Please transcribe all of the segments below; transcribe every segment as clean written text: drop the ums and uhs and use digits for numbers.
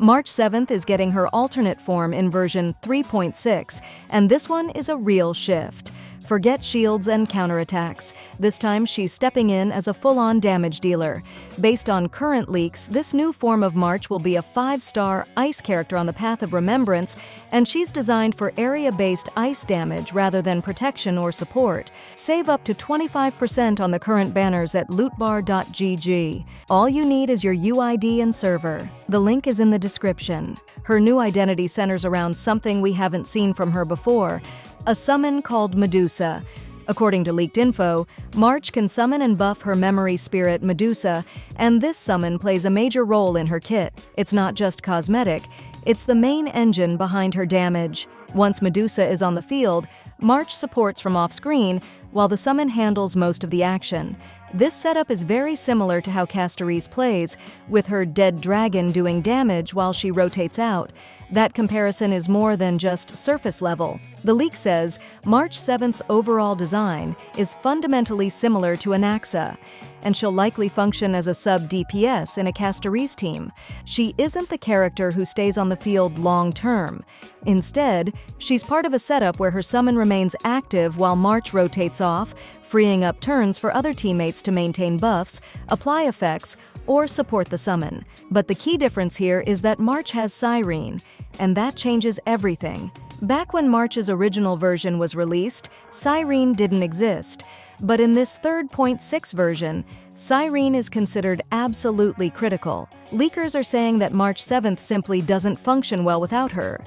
March 7th is getting her alternate form in version 3.6, and this one is a real shift. Forget shields and counterattacks. This time she's stepping in as a full-on damage dealer. Based on current leaks, this new form of March will be a 5-star ice character on the path of remembrance, and she's designed for area-based ice damage rather than protection or support. Save up to 25% on the current banners at lootbar.gg. All you need is your UID and server. The link is in the description. Her new identity centers around something we haven't seen from her before: a summon called Medusa. According to leaked info, March can summon and buff her memory spirit Medusa, and this summon plays a major role in her kit. It's not just cosmetic, it's the main engine behind her damage. Once Medusa is on the field, March supports from off-screen, while the summon handles most of the action. This setup is very similar to how Castorise plays, with her dead dragon doing damage while she rotates out. That comparison is more than just surface level. The leak says March 7th's overall design is fundamentally similar to Anaxa, and she'll likely function as a sub-DPS in a Castorise team. She isn't the character who stays on the field long-term. Instead, she's part of a setup where her summon remains active while March rotates off, freeing up turns for other teammates to maintain buffs, apply effects, or support the summon. But the key difference here is that March has Cyrene, and that changes everything. Back when March's original version was released, Cyrene didn't exist. But in this 3.6 version, Cyrene is considered absolutely critical. Leakers are saying that March 7th simply doesn't function well without her.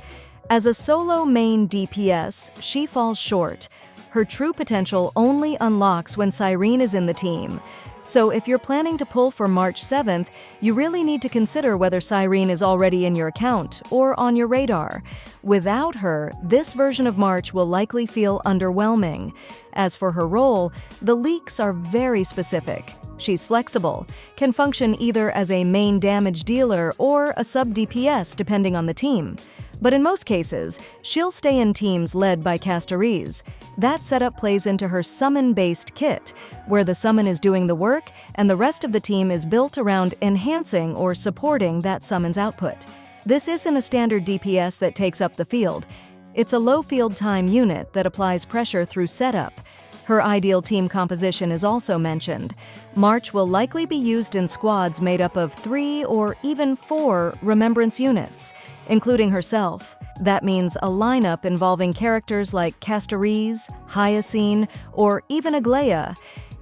As a solo main DPS, she falls short. Her true potential only unlocks when Cyrene is in the team. So if you're planning to pull for March 7th, you really need to consider whether Cyrene is already in your account or on your radar. Without her, this version of March will likely feel underwhelming. As for her role, the leaks are very specific. She's flexible, can function either as a main damage dealer or a sub-DPS depending on the team. But in most cases, she'll stay in teams led by Castorise. That setup plays into her summon-based kit, where the summon is doing the work and the rest of the team is built around enhancing or supporting that summon's output. This isn't a standard DPS that takes up the field. It's a low field time unit that applies pressure through setup. Her ideal team composition is also mentioned. March will likely be used in squads made up of 3 or even 4 remembrance units, including herself. That means a lineup involving characters like Castorise, Hyacine, or even Aglaia.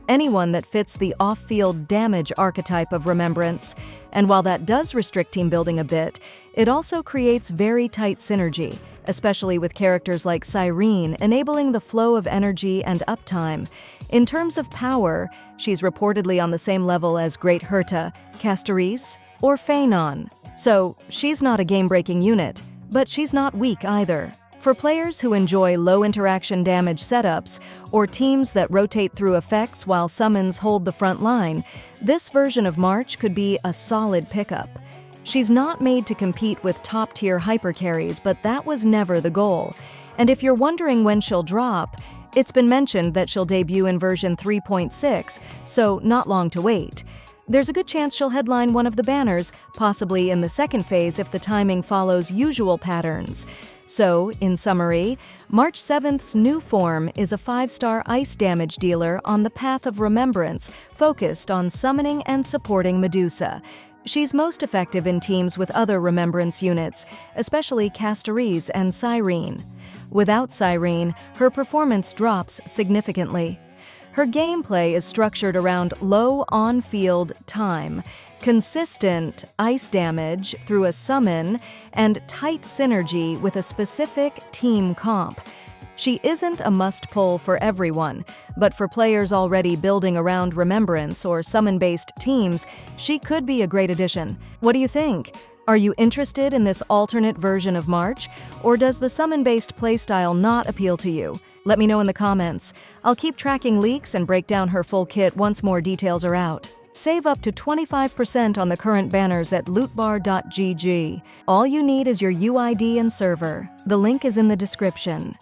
Anyone that fits the off-field damage archetype of remembrance. And while that does restrict team building a bit, it also creates very tight synergy, especially with characters like Cyrene, enabling the flow of energy and uptime. In terms of power, she's reportedly on the same level as Great Herta, Castorise, or Phaenon. So she's not a game-breaking unit, but she's not weak either. For players who enjoy low-interaction damage setups, or teams that rotate through effects while summons hold the front line, this version of March could be a solid pickup. She's not made to compete with top-tier hypercarries, but that was never the goal. And if you're wondering when she'll drop, it's been mentioned that she'll debut in version 3.6, so not long to wait. There's a good chance she'll headline one of the banners, possibly in the second phase if the timing follows usual patterns. So, in summary, March 7th's new form is a 5-star ice damage dealer on the path of remembrance, focused on summoning and supporting Medusa. She's most effective in teams with other remembrance units, especially Castorise and Cyrene. Without Cyrene, her performance drops significantly. Her gameplay is structured around low on-field time, consistent ice damage through a summon, and tight synergy with a specific team comp. She isn't a must-pull for everyone, but for players already building around remembrance or summon-based teams, she could be a great addition. What do you think? Are you interested in this alternate version of March, or does the summon-based playstyle not appeal to you? Let me know in the comments. I'll keep tracking leaks and break down her full kit once more details are out. Save up to 25% on the current banners at lootbar.gg. All you need is your UID and server. The link is in the description.